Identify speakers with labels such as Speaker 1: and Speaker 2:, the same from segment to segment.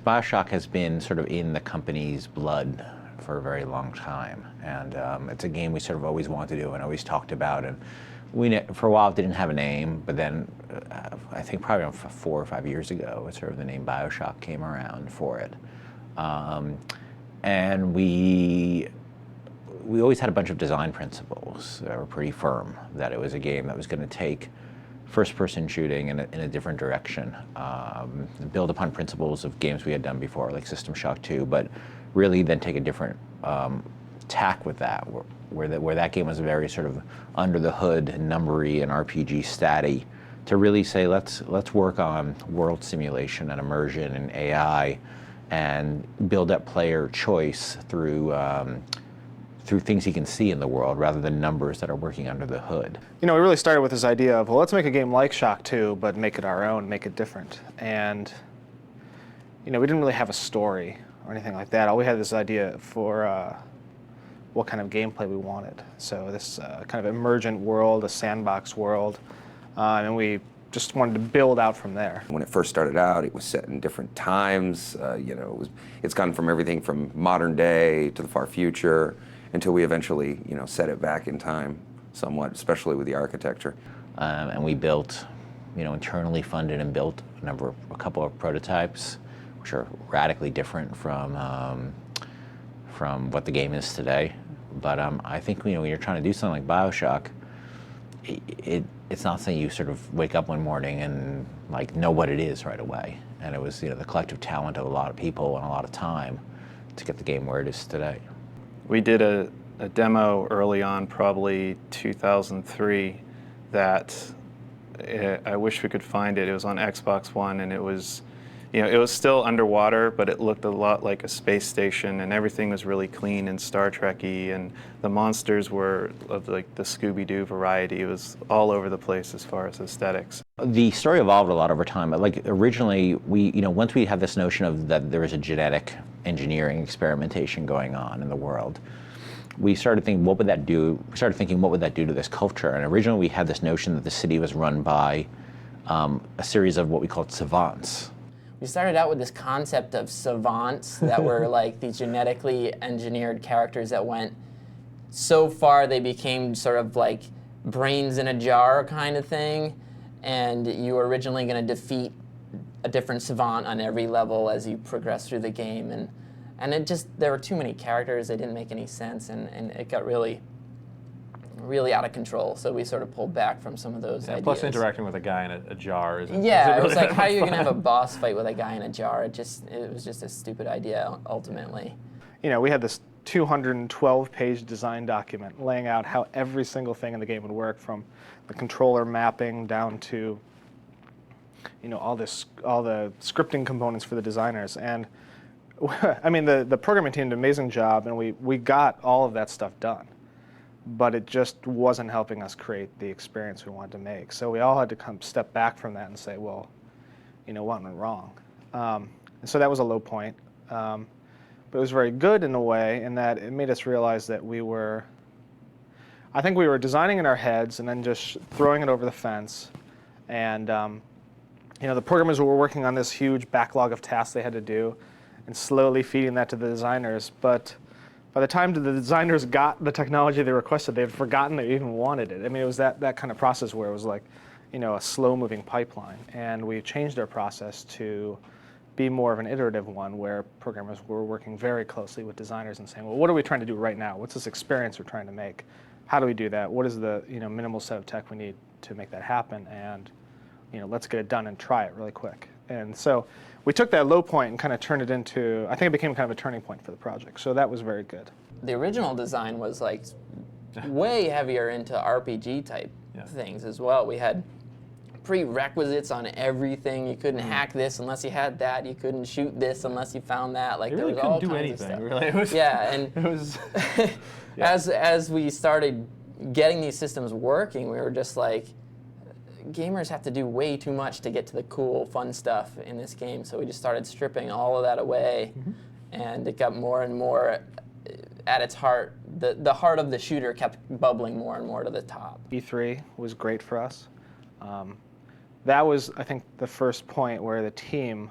Speaker 1: BIOSHOCK has been sort of in the company's blood for a very long time, and it's a game we sort of always wanted to do and always talked about. And we, for a while, didn't have a name, but then I think probably 4 or 5 years ago, sort of the name BIOSHOCK came around for it. And we always had a bunch of design principles that were pretty firm, that it was a game that was going to take first-person shooting in a different direction, build upon principles of games we had done before, like System Shock 2, but really then take a different tack with that, where that game was very sort of under the hood, numbery and RPG statty, to really say let's work on world simulation and immersion and AI, and build up player choice through things he can see in the world rather than numbers that are working under the hood.
Speaker 2: You know, we really started with this idea of, well, let's make a game like Shock 2, but make it our own, make it different. And, you know, we didn't really have a story or anything like that. All we had this idea for what kind of gameplay we wanted. So this kind of emergent world, a sandbox world, and we just wanted to build out from there.
Speaker 3: When it first started out, it was set in different times. You know, it's gone from everything from modern day to the far future, until we eventually, you know, set it back in time somewhat, especially with the architecture.
Speaker 1: And we built, you know, internally funded and built a couple of prototypes, which are radically different from what the game is today. But I think, you know, when you're trying to do something like BIOSHOCK, it's not something you sort of wake up one morning and like know what it is right away. And it was, you know, the collective talent of a lot of people and a lot of time to get the game where it is today.
Speaker 4: We did a demo early on, probably 2003, that I wish we could find it. It was on Xbox One, and it was, you know, it was still underwater, but it looked a lot like a space station, and everything was really clean and Star Trek-y, and the monsters were of like the Scooby-Doo variety. It was all over the place as far as aesthetics.
Speaker 1: The story evolved a lot over time. Like originally, you know, once we had this notion of that there was a genetic engineering experimentation going on in the world, we started thinking, what would that do? We started thinking, what would that do to this culture? And originally, we had this notion that the city was run by a series of what we called savants.
Speaker 5: We started out with this concept of savants that were like these genetically engineered characters that went so far they became sort of like brains in a jar kind of thing, and you were originally going to defeat a different savant on every level as you progress through the game, and it just, there were too many characters, they didn't make any sense, and it got really out of control, so we sort of pulled back from some of those ideas.
Speaker 6: Plus interacting with a guy in a jar isn't
Speaker 5: Yeah,
Speaker 6: really
Speaker 5: it was like, how are you
Speaker 6: fun?
Speaker 5: going to have a boss fight with a guy in a jar? It was just a stupid idea, ultimately.
Speaker 2: You know, we had this 212-page design document laying out how every single thing in the game would work, from the controller mapping down to, you know, all the scripting components for the designers. And I mean, the programming team did an amazing job, and we got all of that stuff done. But it just wasn't helping us create the experience we wanted to make. So we all had to come step back from that and say, well, you know, what went wrong? And so that was a low point. But it was very good in a way, in that it made us realize that I think we were designing in our heads and then just throwing it over the fence. And you know, the programmers were working on this huge backlog of tasks they had to do, and slowly feeding that to the designers. But by the time the designers got the technology they requested, they had forgotten they even wanted it. I mean, it was that kind of process where it was like, you know, a slow-moving pipeline. And we changed our process to be more of an iterative one, where programmers were working very closely with designers and saying, well, what are we trying to do right now? What's this experience we're trying to make? How do we do that? What is the, you know, minimal set of tech we need to make that happen? And, you know, let's get it done and try it really quick. And so we took that low point and kind of turned it into, I think it became kind of a turning point for the project. So that was very good.
Speaker 5: The original design was like way heavier into RPG type things as well. We had prerequisites on everything. You couldn't hack this unless you had that. You couldn't shoot this unless you found that. Like,
Speaker 6: You really
Speaker 5: there was all
Speaker 6: couldn't do
Speaker 5: kinds of
Speaker 6: anything.
Speaker 5: stuff.
Speaker 6: Really, it was,
Speaker 5: Yeah, and
Speaker 6: it was.
Speaker 5: as we started getting these systems working, we were just like, gamers have to do way too much to get to the cool, fun stuff in this game. So we just started stripping all of that away, and it got more and more at its heart. The heart of the shooter kept bubbling more and more to the top.
Speaker 2: E3 was great for us. That was, I think, the first point where the team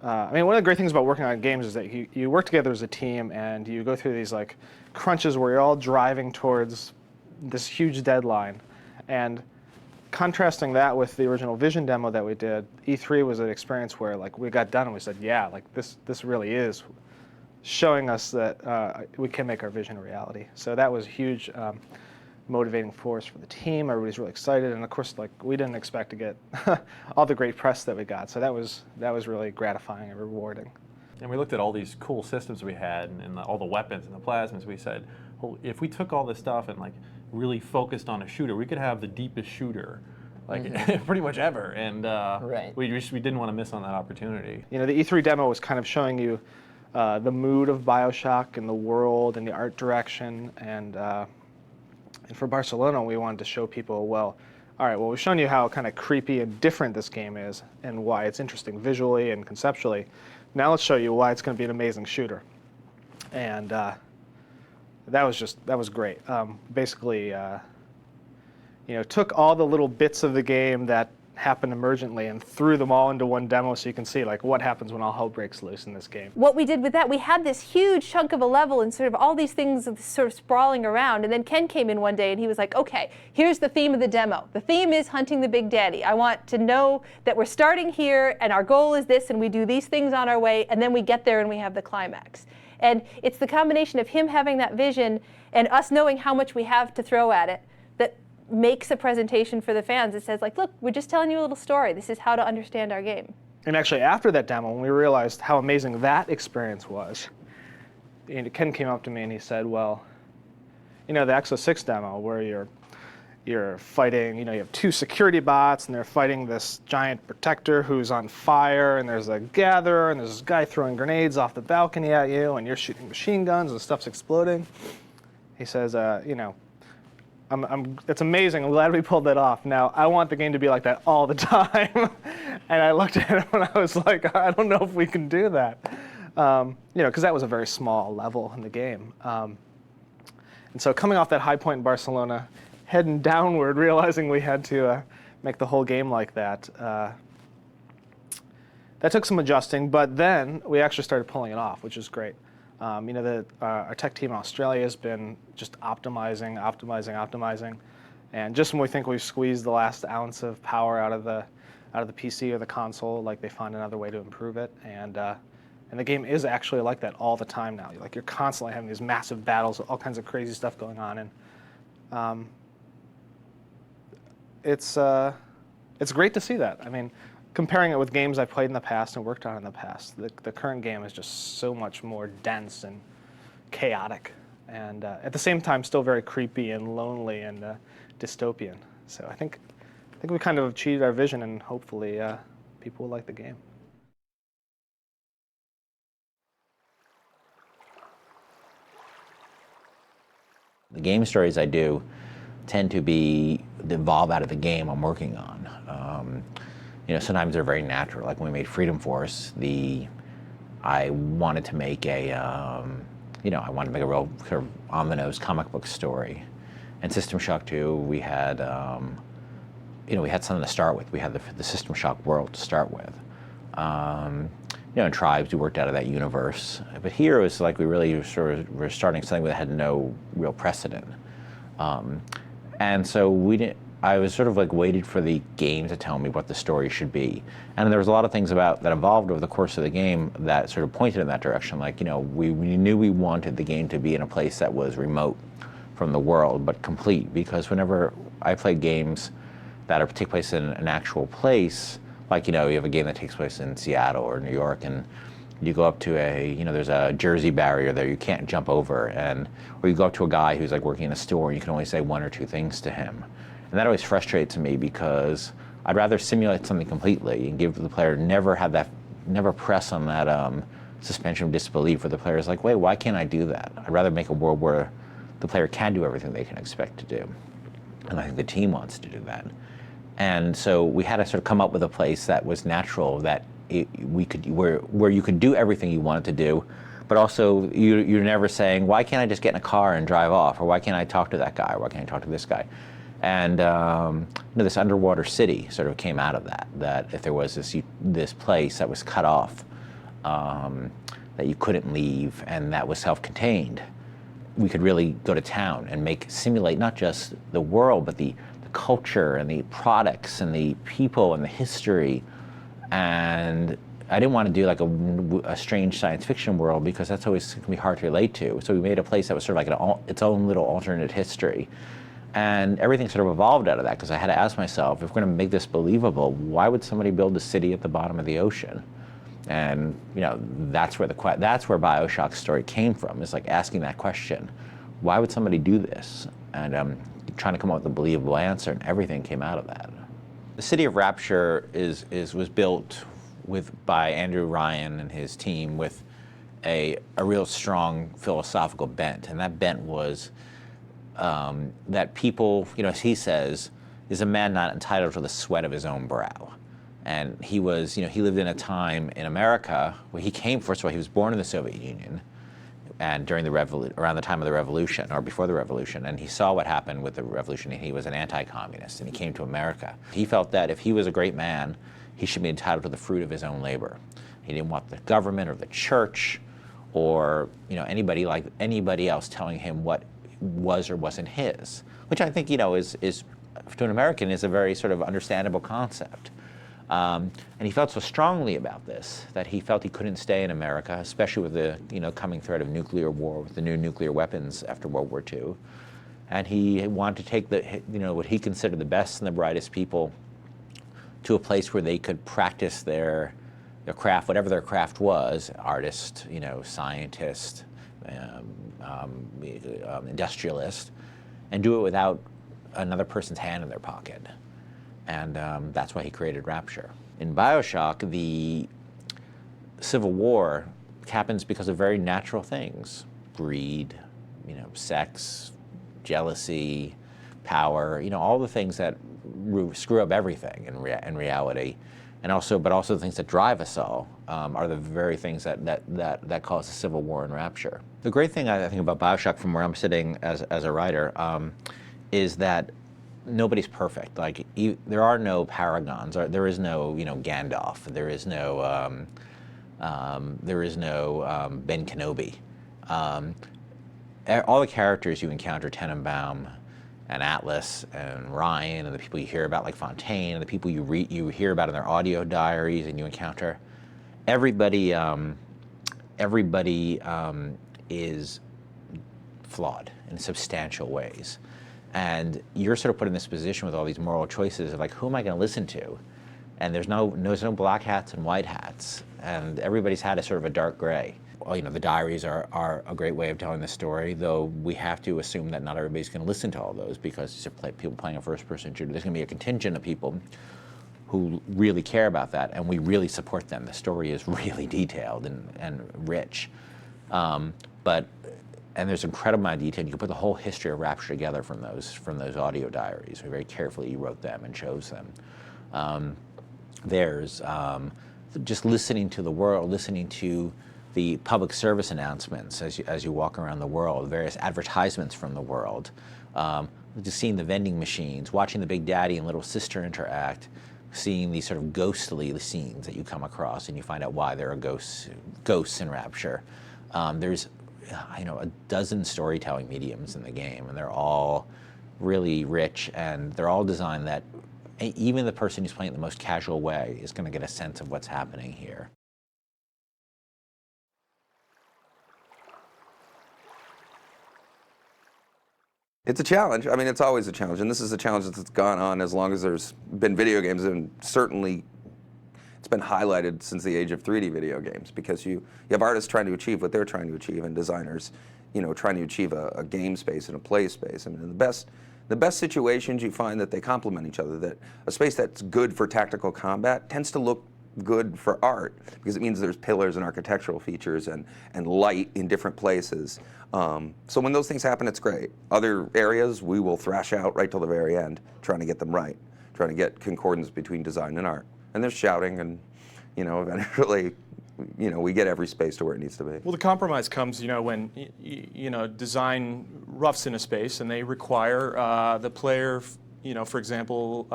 Speaker 2: I mean, one of the great things about working on games is that you work together as a team, and you go through these like crunches where you're all driving towards this huge deadline. And contrasting that with the original Vision demo that we did, E3 was an experience where like we got done and we said, yeah, like this really is showing us that we can make our vision a reality. So that was a huge motivating force for the team. Everybody's really excited, and of course, like we didn't expect to get all the great press that we got. So that was really gratifying and rewarding.
Speaker 6: And we looked at all these cool systems we had and all the weapons and the plasmas. We said, well, if we took all this stuff and like really focused on a shooter, we could have the deepest shooter like pretty much ever. And
Speaker 5: Right.
Speaker 6: we didn't want to miss on that opportunity.
Speaker 2: You know, the E3 demo was kind of showing you the mood of BioShock and the world and the art direction. And for Barcelona, we wanted to show people, well, all right, well, we've shown you how kind of creepy and different this game is and why it's interesting visually and conceptually. Now let's show you why it's going to be an amazing shooter. And that was great. Basically, you know, took all the little bits of the game that happened emergently and threw them all into one demo so you can see like what happens when all hell breaks loose in this game.
Speaker 7: What we did with that, we had this huge chunk of a level and sort of all these things sort of sprawling around, and then Ken came in one day and he was like, okay, here's the theme of the demo. The theme is hunting the big daddy. I want to know that we're starting here and our goal is this and we do these things on our way and then we get there and we have the climax. And it's the combination of him having that vision and us knowing how much we have to throw at it that makes a presentation for the fans. It says like, look, we're just telling you a little story. This is how to understand our game.
Speaker 2: And actually after that demo, when we realized how amazing that experience was, Ken came up to me and he said, well, you know, the Exo 6 demo where you're fighting, you know, you have two security bots and they're fighting this giant protector who's on fire, and there's a gatherer and there's this guy throwing grenades off the balcony at you and you're shooting machine guns and stuff's exploding. He says, you know, it's amazing. I'm glad we pulled that off. Now, I want the game to be like that all the time. And I looked at him and I was like, I don't know if we can do that. You know, because that was a very small level in the game. And so coming off that high point in Barcelona, heading downward, realizing we had to make the whole game like that, that took some adjusting. But then we actually started pulling it off, which is great. You know, our tech team in Australia has been just optimizing. And just when we think we've squeezed the last ounce of power out of the PC or the console, like they find another way to improve it. And the game is actually like that all the time now. Like you're constantly having these massive battles, all kinds of crazy stuff going on. And it's great to see that. I mean, comparing it with games I've played in the past and worked on in the past, the current game is just so much more dense and chaotic, and at the same time still very creepy and lonely and dystopian. So I think we kind of achieved our vision, and hopefully people will like the game.
Speaker 1: The game stories I do tend to evolve out of the game I'm working on. You know, sometimes they're very natural. Like when we made Freedom Force, I wanted to make a, you know, I wanted to make a real sort of on-the-nose comic book story. And System Shock 2, we had, you know, we had something to start with. We had the System Shock world to start with. You know, in Tribes, we worked out of that universe. But here it was like we really sort of were starting something that had no real precedent. And so I was sort of like waited for the game to tell me what the story should be. And there was a lot of things that evolved over the course of the game that sort of pointed in that direction. Like, you know, we knew we wanted the game to be in a place that was remote from the world, but complete. Because whenever I play games that take place in an actual place, like, you know, you have a game that takes place in Seattle or New York, and you go up to you know, there's a Jersey barrier there you can't jump over, or you go up to a guy who's like working in a store and you can only say one or two things to him. And that always frustrates me because I'd rather simulate something completely and give the player never press on that suspension of disbelief where the player's like, wait, why can't I do that? I'd rather make a world where the player can do everything they can expect to do. And I think the team wants to do that. And so we had to sort of come up with a place that was natural, that where you could do everything you wanted to do, but also you're never saying, why can't I just get in a car and drive off? Or why can't I talk to that guy? Or why can't I talk to this guy? And you know, this underwater city sort of came out of that if there was this place that was cut off that you couldn't leave, and that was self-contained. We could really go to town and simulate not just the world, but the culture and the products and the people and the history. And I didn't want to do like a strange science fiction world, because that's always going to be hard to relate to. So we made a place that was sort of like its own little alternate history. And everything sort of evolved out of that, because I had to ask myself, if we're going to make this believable, why would somebody build a city at the bottom of the ocean? And that's where BioShock's story came from. Is like asking that question, why would somebody do this? And trying to come up with a believable answer, and everything came out of that. The City of Rapture was built by Andrew Ryan and his team with a real strong philosophical bent, and that bent was that people, as he says, is a man not entitled to the sweat of his own brow. And he was, he lived in a time in America where first of all, he was born in the Soviet Union, and around the time of the revolution, or before the revolution, and he saw what happened with the revolution, and he was an anti-communist, and he came to America. He felt that if he was a great man, he should be entitled to the fruit of his own labor. He didn't want the government or the church or anybody else telling him what was or wasn't his, which I think is to an American is a very sort of understandable concept. And he felt so strongly about this that he felt he couldn't stay in America, especially with the coming threat of nuclear war, with the new nuclear weapons after World War II. And he wanted to take what he considered the best and the brightest people to a place where they could practice their craft, whatever their craft was, artist, scientist, industrialist, and do it without another person's hand in their pocket. And that's why he created Rapture. In BioShock, the Civil War happens because of very natural things: greed, sex, jealousy, power, all the things that screw up everything in reality, and also the things that drive us all are the very things that cause a civil war in Rapture. The great thing I think about BioShock, from where I'm sitting as a writer, is that nobody's perfect. Like there are no paragons. There is no Gandalf. There is no Ben Kenobi. All the characters you encounter, Tenenbaum and Atlas and Ryan, and the people you hear about like Fontaine, and the people you hear about in their audio diaries and you encounter, everybody is flawed in substantial ways. And you're sort of put in this position with all these moral choices of like, who am I going to listen to? And there's no black hats and white hats, and everybody's had a sort of a dark gray. Well, the diaries are a great way of telling the story, though we have to assume that not everybody's going to listen to all those, because these are people playing a first-person shooter. There's going to be a contingent of people who really care about that, and we really support them. The story is really detailed and rich. And there's an incredible amount of detail. You can put the whole history of Rapture together from those audio diaries. We very carefully wrote them and chose them. There's just listening to the world, listening to the public service announcements as you walk around the world, various advertisements from the world, just seeing the vending machines, watching the Big Daddy and Little Sister interact, seeing these sort of ghostly scenes that you come across, and you find out why there are ghosts in Rapture. There's a dozen storytelling mediums in the game, and they're all really rich, and they're all designed that even the person who's playing it the most casual way is going to get a sense of what's happening here.
Speaker 3: It's a challenge. I mean, it's always a challenge, and this is a challenge that's gone on as long as there's been video games, and certainly it's been highlighted since the age of 3D video games, because you have artists trying to achieve what they're trying to achieve, and designers, trying to achieve a game space and a play space. I mean, the best situations, you find that they complement each other, that a space that's good for tactical combat tends to look good for art, because it means there's pillars and architectural features and light in different places. So when those things happen, it's great. Other areas, we will thrash out right till the very end, trying to get them right, trying to get concordance between design and art. And there's shouting, and eventually, we get every space to where it needs to be.
Speaker 8: Well, the compromise comes, when design roughs in a space, and they require the player, for example,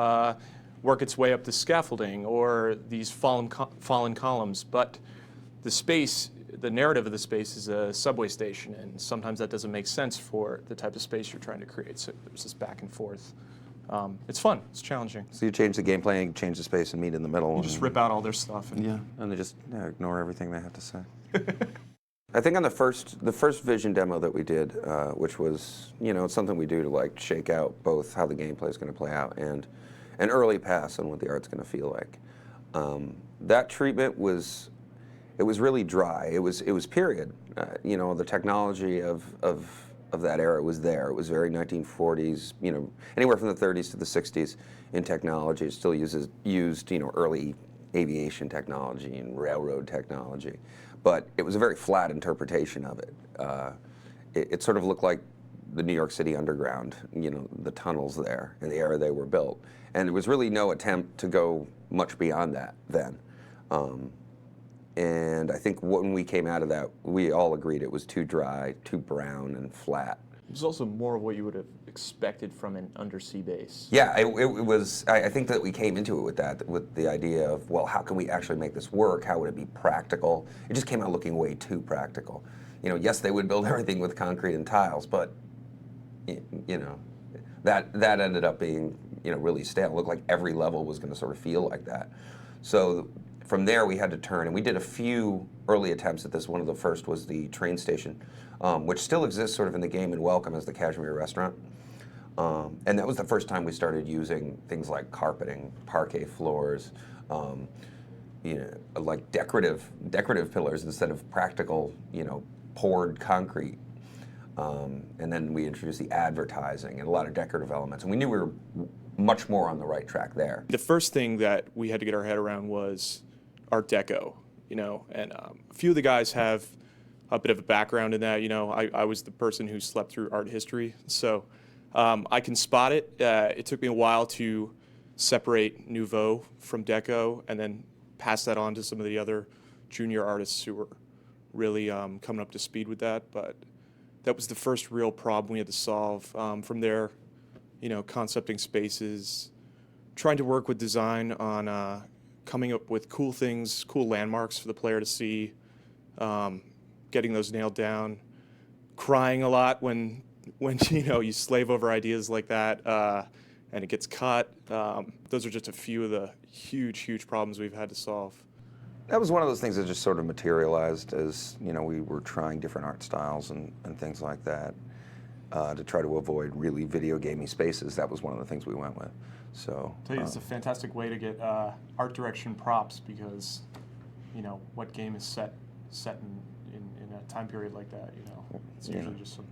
Speaker 8: work its way up the scaffolding or these fallen columns. But the space, the narrative of the space is a subway station, and sometimes that doesn't make sense for the type of space you're trying to create. So there's this back and forth. It's fun. It's challenging.
Speaker 3: So you change the gameplay, and change the space, and meet in the middle.
Speaker 8: You just rip out all their stuff. And
Speaker 3: and they just ignore everything they have to say. I think on the first vision demo that we did, which was, it's something we do to like shake out both how the gameplay is going to play out and an early pass on what the art's going to feel like. That treatment was really dry. It was period. The technology of that era was there. It was very 1940s. Anywhere from the 30s to the 60s in technology. It still used early aviation technology and railroad technology. But it was a very flat interpretation of it. It sort of looked like the New York City Underground, the tunnels there in the era they were built. And there was really no attempt to go much beyond that then. And I think when we came out of that, we all agreed it was too dry, too brown and flat.
Speaker 8: it was also more of what you would have expected from an undersea base.
Speaker 3: Yeah, it was. I think that we came into it with the idea of, well, how can we actually make this work? How would it be practical? It just came out looking way too practical. Yes, they would build everything with concrete and tiles, but that ended up being really stale. It looked like every level was going to sort of feel like that. So from there, we had to turn, and we did a few early attempts at this. One of the first was the train station, which still exists sort of in the game and Welcome as the Kashmir restaurant. And that was the first time we started using things like carpeting, parquet floors, like decorative pillars instead of practical, poured concrete. And then we introduced the advertising and a lot of decorative elements. And we knew we were much more on the right track there.
Speaker 8: The first thing that we had to get our head around was Art Deco, and a few of the guys have a bit of a background in that. I was the person who slept through art history, so I can spot it. It took me a while to separate Nouveau from Deco and then pass that on to some of the other junior artists who were really coming up to speed with that. But that was the first real problem we had to solve. From there, concepting spaces, trying to work with design on coming up with cool things, cool landmarks for the player to see, getting those nailed down, crying a lot when you slave over ideas like that and it gets cut. Those are just a few of the huge problems we've had to solve.
Speaker 3: That was one of those things that just sort of materialized as, we were trying different art styles and things like that to try to avoid really video gamey spaces. That was one of the things we went with. So
Speaker 8: I'll tell you, it's a fantastic way to get art direction props because, what game is set in a time period like that, It's usually just some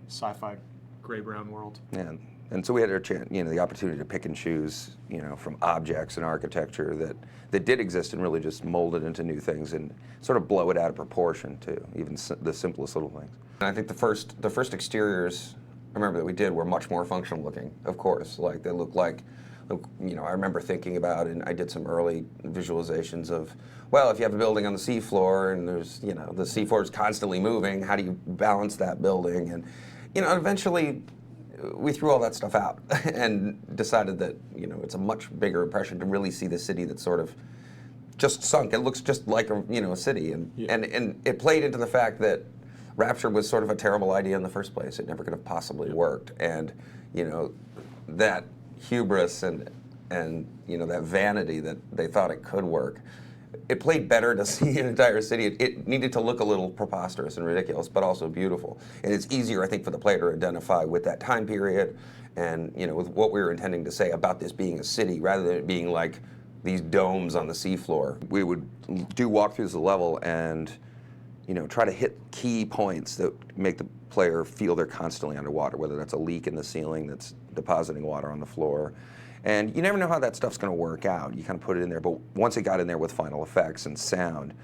Speaker 8: sci-fi gray-brown world.
Speaker 3: Yeah. And so we had our the opportunity to pick and choose, from objects and architecture that did exist and really just mold it into new things and sort of blow it out of proportion too, even the simplest little things. And I think the first exteriors, I remember that we did were much more functional looking, of course. Like they looked like, I remember thinking about, and I did some early visualizations of, well, if you have a building on the seafloor and there's, the seafloor is constantly moving, how do you balance that building? And, eventually we threw all that stuff out and decided that, it's a much bigger impression to really see the city that's sort of just sunk. It looks just like a city. And, and it played into the fact that Rapture was sort of a terrible idea in the first place. It never could have possibly worked. And, that hubris and that vanity that they thought it could work, it played better to see an entire city. It needed to look a little preposterous and ridiculous, but also beautiful. And it's easier, I think, for the player to identify with that time period and, with what we were intending to say about this being a city rather than it being like these domes on the seafloor. We would do walkthroughs of the level and, try to hit key points that make the player feel they're constantly underwater, whether that's a leak in the ceiling that's depositing water on the floor. And you never know how that stuff's going to work out. You kind of put it in there, but once it got in there with final effects and sound,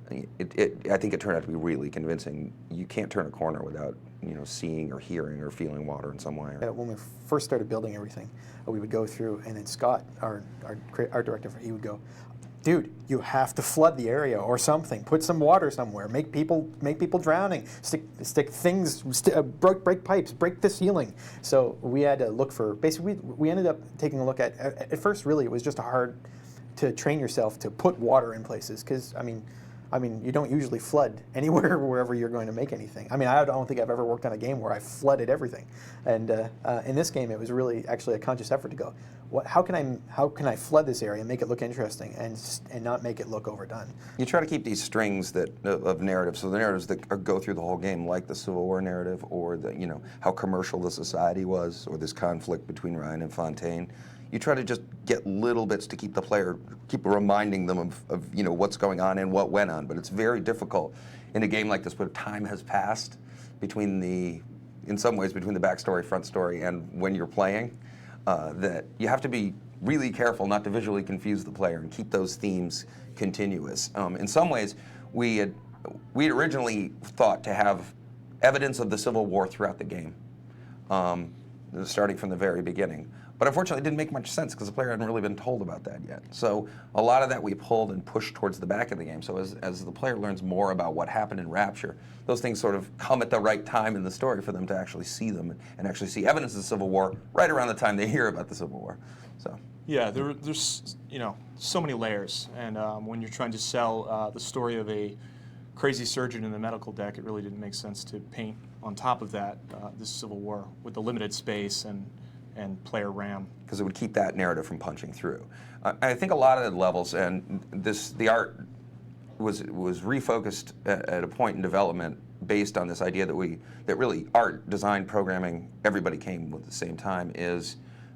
Speaker 3: I think it turned out to be really convincing. You can't turn a corner without, seeing or hearing or feeling water in some way.
Speaker 9: When we first started building everything, we would go through, and then Scott, our director, he would go, dude, you have to flood the area or something. Put some water somewhere. Make people drowning. Stick things. Break pipes. Break the ceiling. So we had to look for. Basically, we ended up taking a look at first. Really, it was just hard to train yourself to put water in places because I mean, you don't usually flood anywhere wherever you're going to make anything. I mean, I don't think I've ever worked on a game where I flooded everything. And in this game, it was really actually a conscious effort to go, how can I flood this area and make it look interesting and not make it look overdone?
Speaker 3: You try to keep these strings of narrative, so the narratives that go through the whole game, like the Civil War narrative, or how commercial the society was, or this conflict between Ryan and Fontaine. You try to just get little bits to keep the player, keep reminding them of what's going on and what went on. But it's very difficult in a game like this where time has passed in some ways between the backstory, front story, and when you're playing, that you have to be really careful not to visually confuse the player and keep those themes continuous. In some ways, we had originally thought to have evidence of the Civil War throughout the game, starting from the very beginning. But unfortunately, it didn't make much sense because the player hadn't really been told about that yet. So a lot of that we pulled and pushed towards the back of the game. So as the player learns more about what happened in Rapture, those things sort of come at the right time in the story for them to actually see them and actually see evidence of the Civil War right around the time they hear about the Civil War. So
Speaker 8: Yeah, there's so many layers, and when you're trying to sell the story of a crazy surgeon in the medical deck, it really didn't make sense to paint on top of that this Civil War with the limited space and player RAM.
Speaker 3: Because it would keep that narrative from punching through. I think a lot of the levels, and the art was refocused at a point in development based on this idea that really art, design, programming, everybody came at the same time,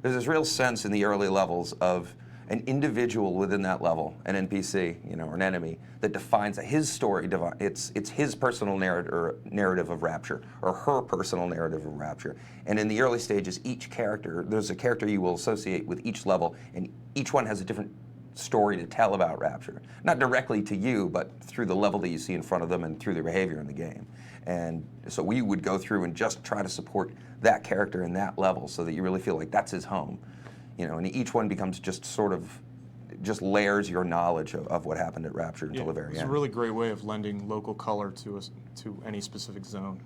Speaker 3: there's this real sense in the early levels of an individual within that level, an NPC, or an enemy, that defines his story. It's his personal narrative of Rapture, or her personal narrative of Rapture. And in the early stages, each character, there's a character you will associate with each level, and each one has a different story to tell about Rapture. Not directly to you, but through the level that you see in front of them and through their behavior in the game. And so we would go through and just try to support that character in that level so that you really feel like that's his home. And each one becomes just layers your knowledge of what happened at Rapture until the very end.
Speaker 8: It's a really great way of lending local color to any specific zone,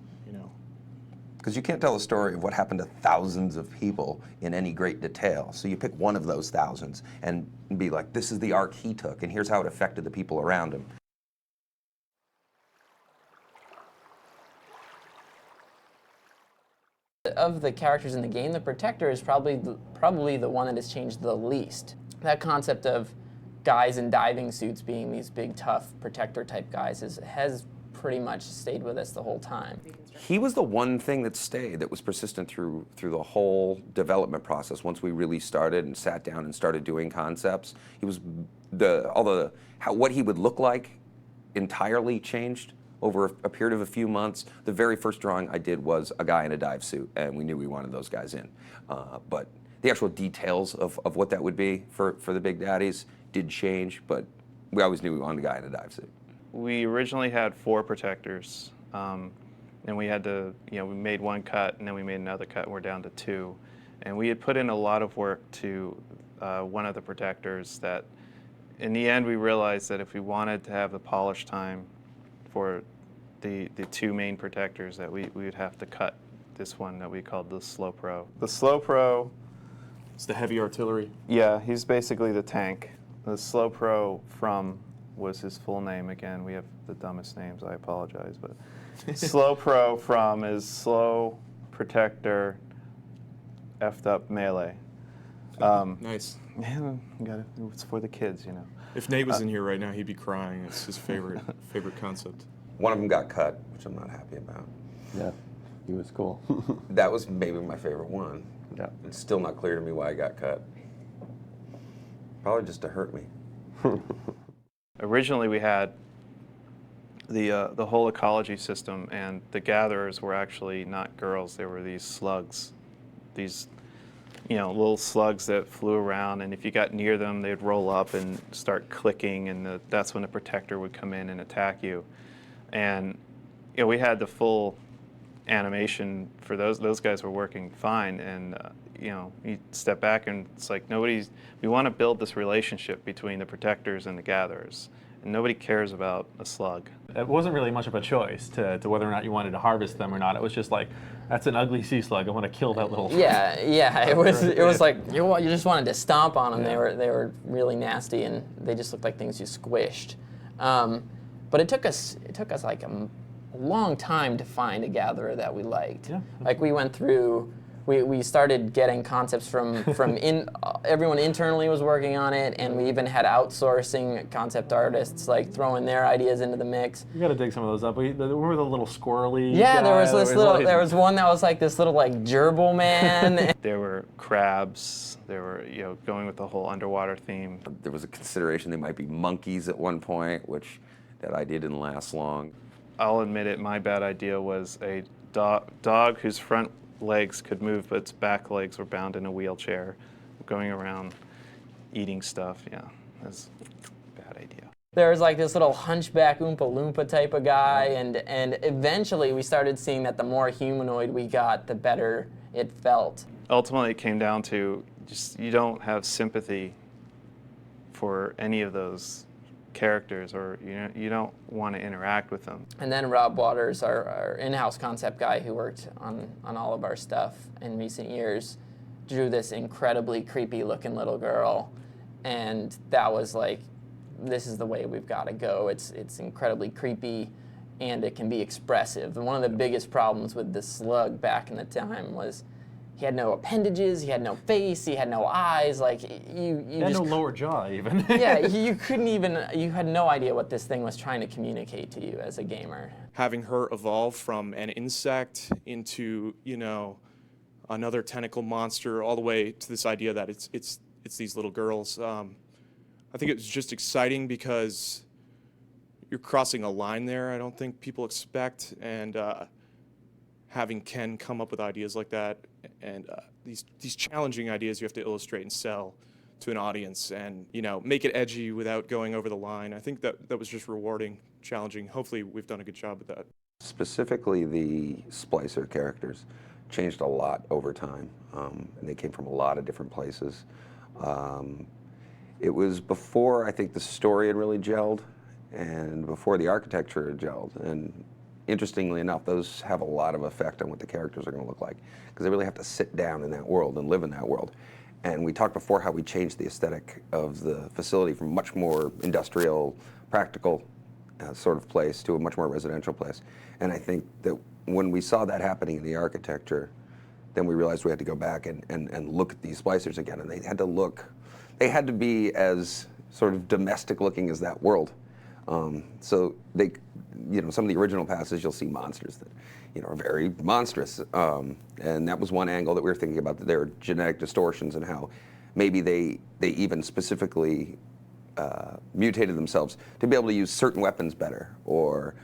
Speaker 3: Because you can't tell a story of what happened to thousands of people in any great detail. So you pick one of those thousands and be like, this is the arc he took, and here's how it affected the people around him.
Speaker 5: Of the characters in the game, the Protector is probably the one that has changed the least. That concept of guys in diving suits being these big, tough Protector type guys has pretty much stayed with us the whole time.
Speaker 3: He was the one thing that stayed, that was persistent through the whole development process. Once we really started and sat down and started doing concepts, he was what he would look like entirely changed over a period of a few months. The very first drawing I did was a guy in a dive suit, and we knew we wanted those guys in. But the actual details of what that would be for the Big Daddies did change, but we always knew we wanted a guy in a dive suit.
Speaker 4: We originally had 4 Protectors, and we had to, we made one cut, and then we made another cut, and we're down to 2. And we had put in a lot of work to one of the Protectors that, in the end, we realized that if we wanted to have the polish time for the 2 main Protectors, that we would have to cut this one that we called the Slow Pro. The Slow Pro,
Speaker 8: It's the heavy artillery.
Speaker 4: yeah, he's basically the tank. The Slow Pro was his full name. Again, we have the dumbest names, I apologize, but Slow Pro is Slow Protector effed up melee.
Speaker 8: Nice.
Speaker 4: Yeah, it's for the kids,
Speaker 8: If Nate was in here right now, he'd be crying. It's his favorite concept.
Speaker 3: One of them got cut, which I'm not happy about.
Speaker 10: Yeah, he was cool.
Speaker 3: That was maybe my favorite one.
Speaker 10: Yeah.
Speaker 3: It's still not clear to me why I got cut. Probably just to hurt me.
Speaker 4: Originally, we had the whole ecology system, and the gatherers were actually not girls. They were these slugs, these little slugs that flew around, and if you got near them, they'd roll up and start clicking, and that's when the Protector would come in and attack you. And we had the full animation for those guys were working fine, and you step back and it's like we want to build this relationship between the Protectors and the gatherers, and nobody cares about a slug.
Speaker 6: It wasn't really much of a choice to whether or not you wanted to harvest them or not. It was just like, that's an ugly sea slug. I want to kill that little.
Speaker 5: Yeah. It was like you just wanted to stomp on them. Yeah. They were really nasty, and they just looked like things you squished. But it took us like a long time to find a gatherer that we liked.
Speaker 6: Yeah.
Speaker 5: Like we went through, we started getting concepts from everyone internally was working on it, and we even had outsourcing concept artists like throwing their ideas into the mix.
Speaker 6: You got to dig some of those up. Remember the little squirrely
Speaker 5: Yeah, there
Speaker 6: guy
Speaker 5: was
Speaker 6: that
Speaker 5: this little.
Speaker 6: always-
Speaker 5: There was one that was like this little like gerbil man.
Speaker 4: There were crabs. There were, going with the whole underwater theme.
Speaker 3: There was a consideration they might be monkeys at one point, which that idea didn't last long.
Speaker 4: I'll admit it, my bad idea was a dog whose front legs could move, but its back legs were bound in a wheelchair, going around eating stuff. Yeah, that's a bad idea.
Speaker 5: There was like this little hunchback Oompa Loompa type of guy, and eventually we started seeing that the more humanoid we got, the better it felt.
Speaker 4: Ultimately, it came down to just you don't have sympathy for any of those characters, or you don't want to interact with them.
Speaker 5: And then Rob Waters, our in-house concept guy who worked on all of our stuff in recent years, drew this incredibly creepy looking little girl, and that was like, this is the way we've got to go. It's incredibly creepy, and it can be expressive. And one of the biggest problems with the slug back in the time was he had no appendages, he had no face, he had no eyes. Like you
Speaker 6: He had
Speaker 5: just
Speaker 6: no lower jaw even.
Speaker 5: yeah, you couldn't even, you had no idea what this thing was trying to communicate to you as a gamer.
Speaker 8: Having her evolve from an insect into, another tentacle monster, all the way to this idea that it's these little girls. I think it was just exciting because you're crossing a line there I don't think people expect, and having Ken come up with ideas like that, and these challenging ideas you have to illustrate and sell to an audience, and make it edgy without going over the line. I think that was just rewarding, challenging. Hopefully we've done a good job with that.
Speaker 3: Specifically, the splicer characters changed a lot over time, and they came from a lot of different places. It was before I think the story had really gelled, and before the architecture had gelled. And interestingly enough, those have a lot of effect on what the characters are going to look like, because they really have to sit down in that world and live in that world. And we talked before how we changed the aesthetic of the facility from much more industrial, practical sort of place to a much more residential place. And I think that when we saw that happening in the architecture, then we realized we had to go back and look at these splicers again. And they had to be as sort of domestic looking as that world. So they, some of the original passes, you'll see monsters that, are very monstrous. And that was one angle that we were thinking about, that there are genetic distortions and how maybe they even specifically mutated themselves to be able to use certain weapons better, or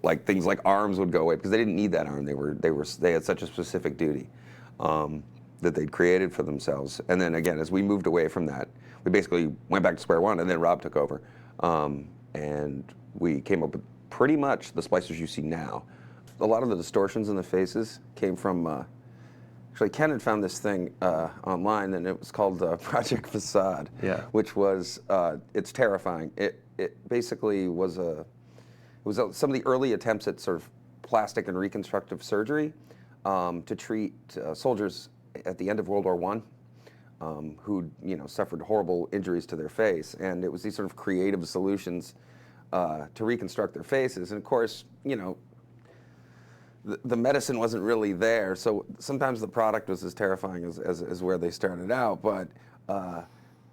Speaker 3: like things like arms would go away because they didn't need that arm. They had such a specific duty that they'd created for themselves. And then again, as we moved away from that, we basically went back to square one, and then Rob took over. And we came up with pretty much the splicers you see now. A lot of the distortions in the faces came from, actually Ken had found this thing online, and it was called Project Facade,
Speaker 10: Yeah.
Speaker 3: which was, it's terrifying. It basically was some of the early attempts at sort of plastic and reconstructive surgery to treat soldiers at the end of World War I. Who suffered horrible injuries to their face, and it was these sort of creative solutions to reconstruct their faces. And of course, the medicine wasn't really there, so sometimes the product was as terrifying as where they started out. But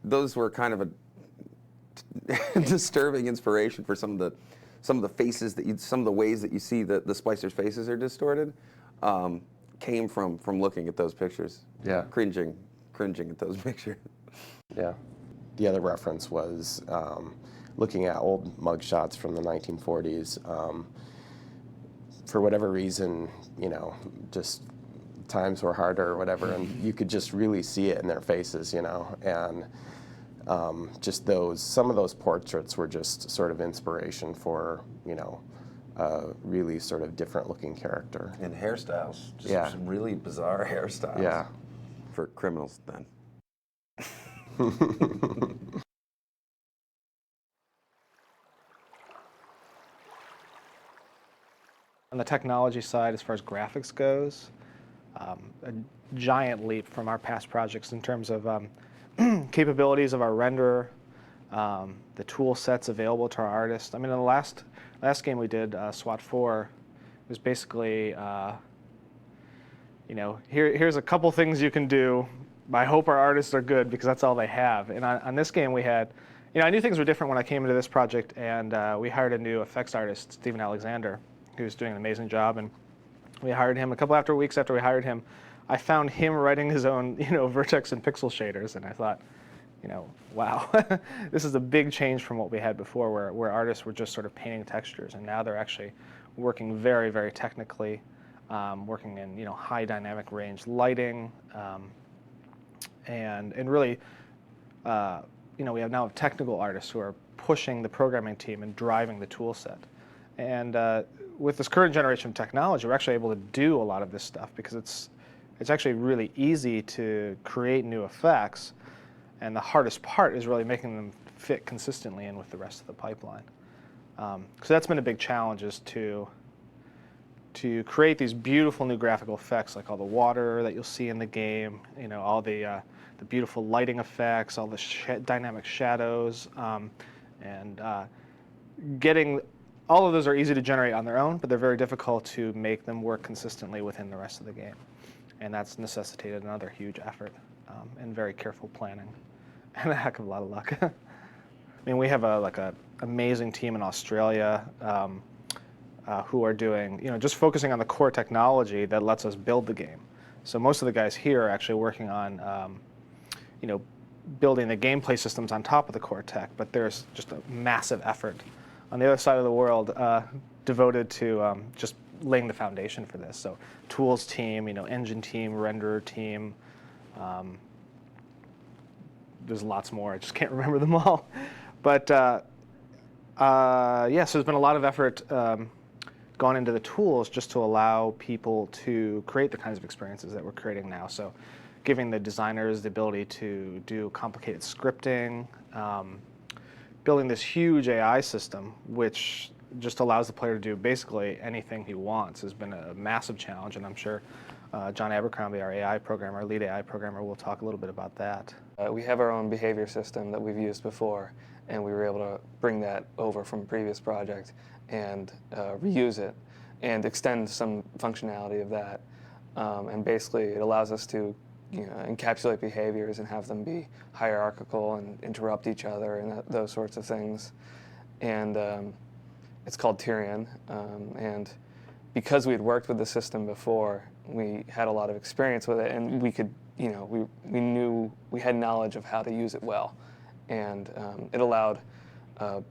Speaker 3: those were kind of a disturbing inspiration for some of the faces some of the ways that you see the splicers' faces are distorted. Came from looking at those pictures.
Speaker 10: Yeah.
Speaker 3: Cringing at those pictures.
Speaker 10: Yeah. The other reference was looking at old mugshots from the 1940s. For whatever reason, just times were harder or whatever, and you could just really see it in their faces, and just some of those portraits were just sort of inspiration for, a really sort of different looking character.
Speaker 3: And hairstyles. Just
Speaker 10: Yeah.
Speaker 3: some really bizarre hairstyles.
Speaker 10: Yeah.
Speaker 3: For criminals, then.
Speaker 2: On the technology side, as far as graphics goes, a giant leap from our past projects in terms of capabilities of our renderer, the tool sets available to our artists. I mean, in the last game we did, SWAT 4, was basically, you know, here's a couple things you can do. I hope our artists are good because that's all they have. And on this game we had, you know, I knew things were different when I came into this project, and we hired a new effects artist, Stephen Alexander, who's doing an amazing job. And we hired him a couple weeks after we hired him. I found him writing his own, you know, vertex and pixel shaders, and I thought, you know, wow, this is a big change from what we had before, where artists were just sort of painting textures, and now they're actually working very, very technically, working in, you know, high dynamic range lighting, and really, you know, we have now technical artists who are pushing the programming team and driving the tool set. And with this current generation of technology, we're actually able to do a lot of this stuff because it's actually really easy to create new effects. And the hardest part is really making them fit consistently in with the rest of the pipeline. So that's been a big challenge, is to create these beautiful new graphical effects, like all the water that you'll see in the game, you know, all the beautiful lighting effects, all the dynamic shadows, and getting all of those are easy to generate on their own, but they're very difficult to make them work consistently within the rest of the game. And that's necessitated another huge effort and very careful planning and a heck of a lot of luck. I mean, we have a amazing team in Australia who are doing, you know, just focusing on the core technology that lets us build the game. So most of the guys here are actually working on, you know, building the gameplay systems on top of the core tech, but there's just a massive effort on the other side of the world devoted to just laying the foundation for this. So tools team, you know, engine team, renderer team. There's lots more. I just can't remember them all. But yeah, so there's been a lot of effort gone into the tools just to allow people to create the kinds of experiences that we're creating now. So giving the designers the ability to do complicated scripting, building this huge AI system, which just allows the player to do basically anything he wants, has been a massive challenge, and I'm sure John Abercrombie, our AI programmer, our lead AI programmer, will talk a little bit about that.
Speaker 11: We have our own behavior system that we've used before, and we were able to bring that over from a previous project and reuse it and extend some functionality of that. And basically, it allows us to, you know, encapsulate behaviors and have them be hierarchical and interrupt each other and those sorts of things. And it's called Tyrion. And because we had worked with the system before, we had a lot of experience with it, and we could, you know, we knew, we had knowledge of how to use it well. And it allowed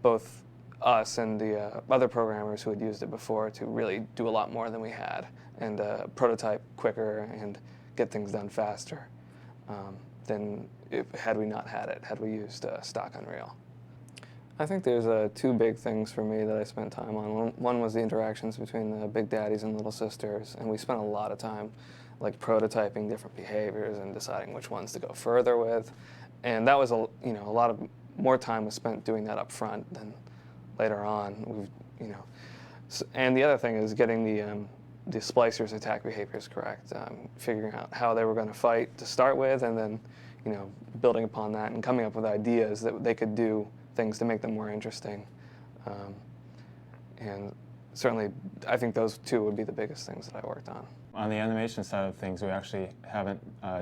Speaker 11: both us and the other programmers who had used it before to really do a lot more than we had, and prototype quicker and get things done faster than had we not had it, had we used stock Unreal. I think there's two big things for me that I spent time on. One was the interactions between the Big Daddies and Little Sisters, and we spent a lot of time like prototyping different behaviors and deciding which ones to go further with. And that was a lot of more time was spent doing that up front than later on. And the other thing is getting the splicers' attack behaviors correct, figuring out how they were going to fight to start with, and then, you know, building upon that and coming up with ideas that they could do things to make them more interesting. And certainly, I think those two would be the biggest things that I worked on.
Speaker 12: On the animation side of things, we actually haven't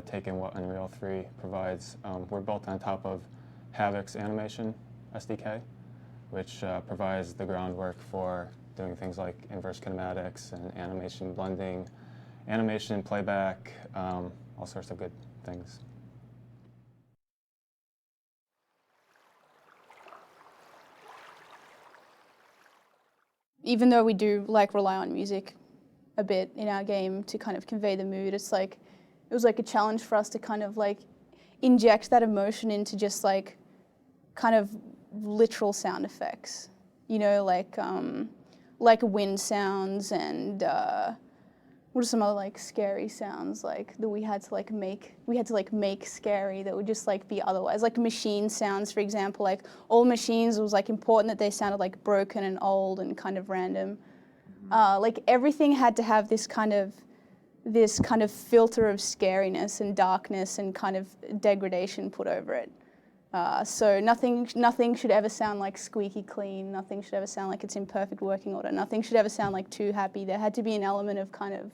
Speaker 12: taken what Unreal 3 provides. We're built on top of Havoc's animation SDK, which provides the groundwork for doing things like inverse kinematics and animation blending, animation playback, all sorts of good things.
Speaker 13: Even though we do like rely on music a bit in our game to kind of convey the mood, it was like a challenge for us to kind of like inject that emotion into just like kind of literal sound effects, you know, like wind sounds and what are some other like scary sounds like that we had to make scary that would just like be otherwise, like machine sounds, for example. Like all machines, it was like important that they sounded like broken and old and kind of random. Like everything had to have this kind of filter of scariness and darkness and kind of degradation put over it. So nothing should ever sound like squeaky clean. Nothing should ever sound like it's in perfect working order. Nothing should ever sound like too happy. There had to be an element of kind of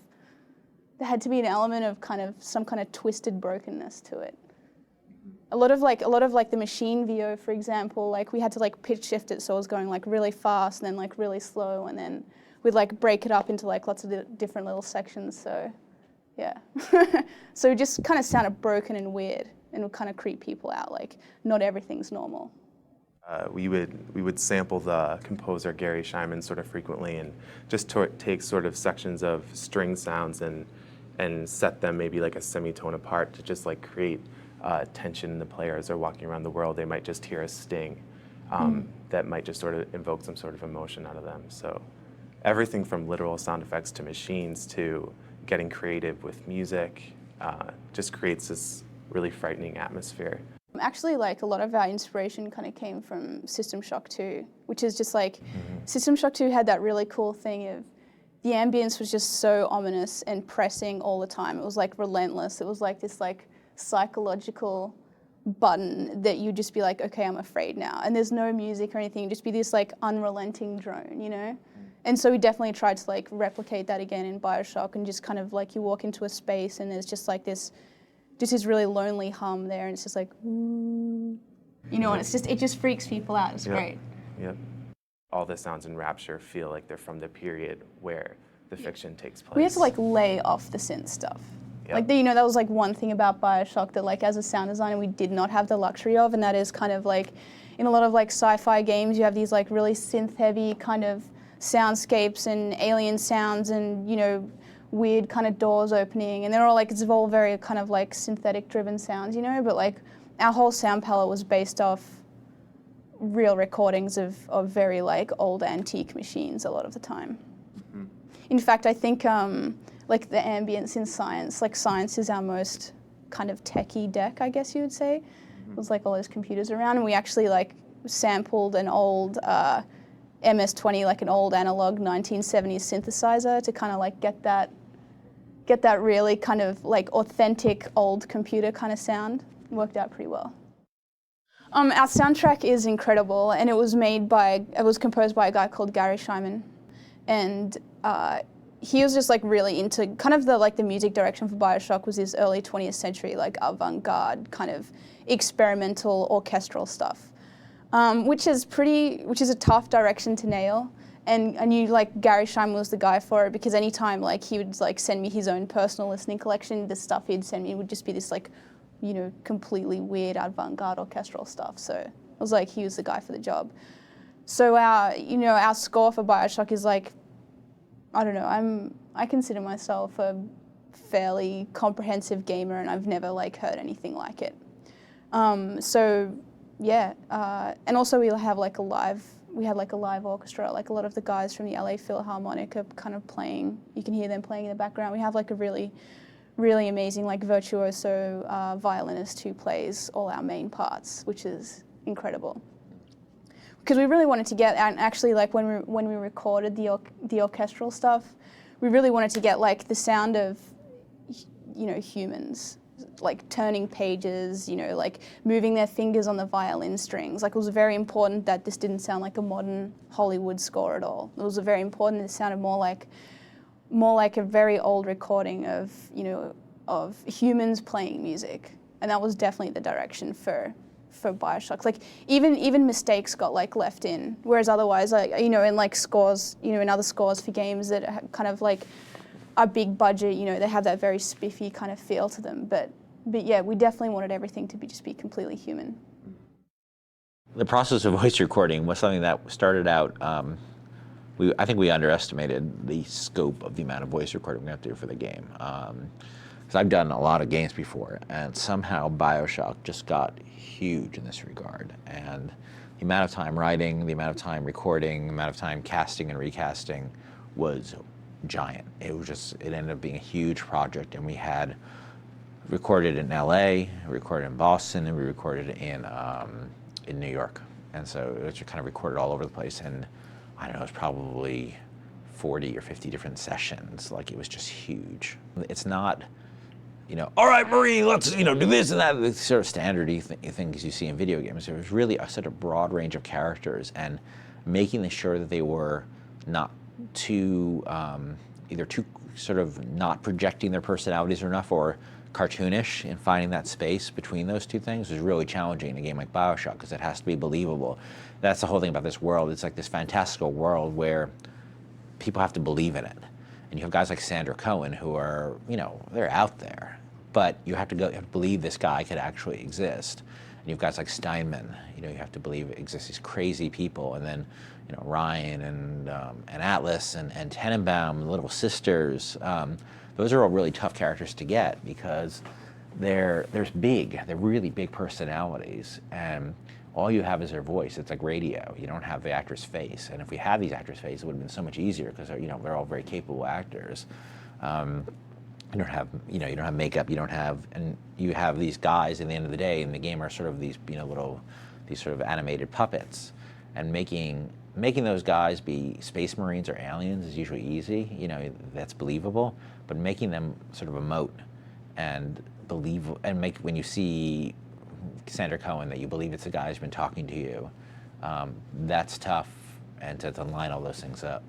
Speaker 13: some kind of twisted brokenness to it. A lot of the machine VO, for example, like we had to like pitch shift it so it was going like really fast and then like really slow, and then we'd like break it up into like lots of different little sections. So yeah, so it just kind of sounded broken and weird, and would kind of creep people out. Like not everything's normal.
Speaker 14: We would sample the composer Gary Scheinman sort of frequently, and just take sort of sections of string sounds and set them maybe like a semitone apart to just like create tension in the player as they're walking around the world. They might just hear a sting that might just sort of invoke some sort of emotion out of them. So everything from literal sound effects to machines to getting creative with music just creates this really frightening atmosphere.
Speaker 13: Actually, like a lot of our inspiration kind of came from System Shock 2, which is just like, System Shock 2 had that really cool thing of the ambience was just so ominous and pressing all the time. It was like relentless. It was like this like psychological button that you'd just be like, okay, I'm afraid now. And there's no music or anything, you'd just be this like unrelenting drone, you know? And so we definitely tried to like replicate that again in BioShock, and just kind of like you walk into a space and there's just like this really lonely hum there, and it's just like, ooh, you know, and it just freaks people out. It's great.
Speaker 14: Yep. All the sounds in Rapture feel like they're from the period where the fiction takes place.
Speaker 13: We had to like lay off the synth stuff.
Speaker 14: Yep.
Speaker 13: Like, you know, that was like one thing about BioShock that like as a sound designer we did not have the luxury of, and that is kind of like in a lot of like sci-fi games you have these like really synth heavy kind of soundscapes and alien sounds and, you know, weird kind of doors opening, and they're all like, it's all very kind of like synthetic driven sounds, you know, but like our whole sound palette was based off real recordings of very like old antique machines a lot of the time. In fact, I think like the ambience in Science, like Science is our most kind of techie deck, I guess you would say. It was like all those computers around, and we actually like sampled an old MS-20, like an old analog 1970s synthesizer to kind of like get that really kind of like authentic old computer kind of sound. It worked out pretty well. Our soundtrack is incredible, and it was composed by a guy called Gary Scheinman, and he was just like really into kind of the music direction for BioShock was this early 20th century like avant-garde kind of experimental orchestral stuff, which is a tough direction to nail. And I knew like Gary Scheinman was the guy for it, because anytime like he would like send me his own personal listening collection, the stuff he'd send me would just be this like, you know, completely weird avant-garde orchestral stuff. So it was like he was the guy for the job. So our score for BioShock is like, I don't know, I consider myself a fairly comprehensive gamer, and I've never like heard anything like it. So yeah, and also we had like a live orchestra. Like a lot of the guys from the LA Philharmonic are kind of playing. You can hear them playing in the background. We have like a really, really amazing like virtuoso violinist who plays all our main parts, which is incredible. Because we really wanted to get, and actually like when we recorded the orchestral stuff, we really wanted to get like the sound of, you know, humans, like turning pages, you know, like moving their fingers on the violin strings. Like it was very important that this didn't sound like a modern Hollywood score at all. It was very important. It sounded more like a very old recording of, you know, of humans playing music, and that was definitely the direction for BioShock. Like even mistakes got like left in, whereas otherwise, like, you know, in like scores, you know, in other scores for games that are kind of like a big budget, you know, they have that very spiffy kind of feel to them. But yeah, we definitely wanted everything to just be completely human.
Speaker 1: The process of voice recording was something that started out. I think we underestimated the scope of the amount of voice recording we have to do for the game. Because I've done a lot of games before, and somehow BioShock just got huge in this regard. And the amount of time writing, the amount of time recording, the amount of time casting and recasting was giant. It ended up being a huge project, and we had recorded in LA, recorded in Boston, and we recorded in New York. And so it was kind of recorded all over the place. And I don't know, it was probably 40 or 50 different sessions. Like, it was just huge. It's not all right, Marine, let's do this and that. The sort of standard things you see in video games. There was really such a broad range of characters, and making sure that they were not too either too sort of not projecting their personalities enough or cartoonish, and finding that space between those two things was really challenging in a game like BioShock, because it has to be believable. That's the whole thing about this world. It's like this fantastical world where people have to believe in it. And you have guys like Sandra Cohen who are, they're out there, but you have to believe this guy could actually exist. And you have guys like Steinman, you have to believe it exists, these crazy people. And then, Ryan and Atlas and Tenenbaum and Little Sisters. Those are all really tough characters to get, because they're really big personalities, and all you have is their voice. It's like radio. You don't have the actor's face. And if we had these actors' faces, it would have been so much easier, because they're all very capable actors. You don't have makeup. And you have these guys at the end of the day in the game are sort of these these sort of animated puppets, and making those guys be Space Marines or aliens is usually easy. That's believable. But making them sort of emote and make when you see Sandra Cohen that you believe it's the guy who's been talking to you, that's tough, and to line all those things up.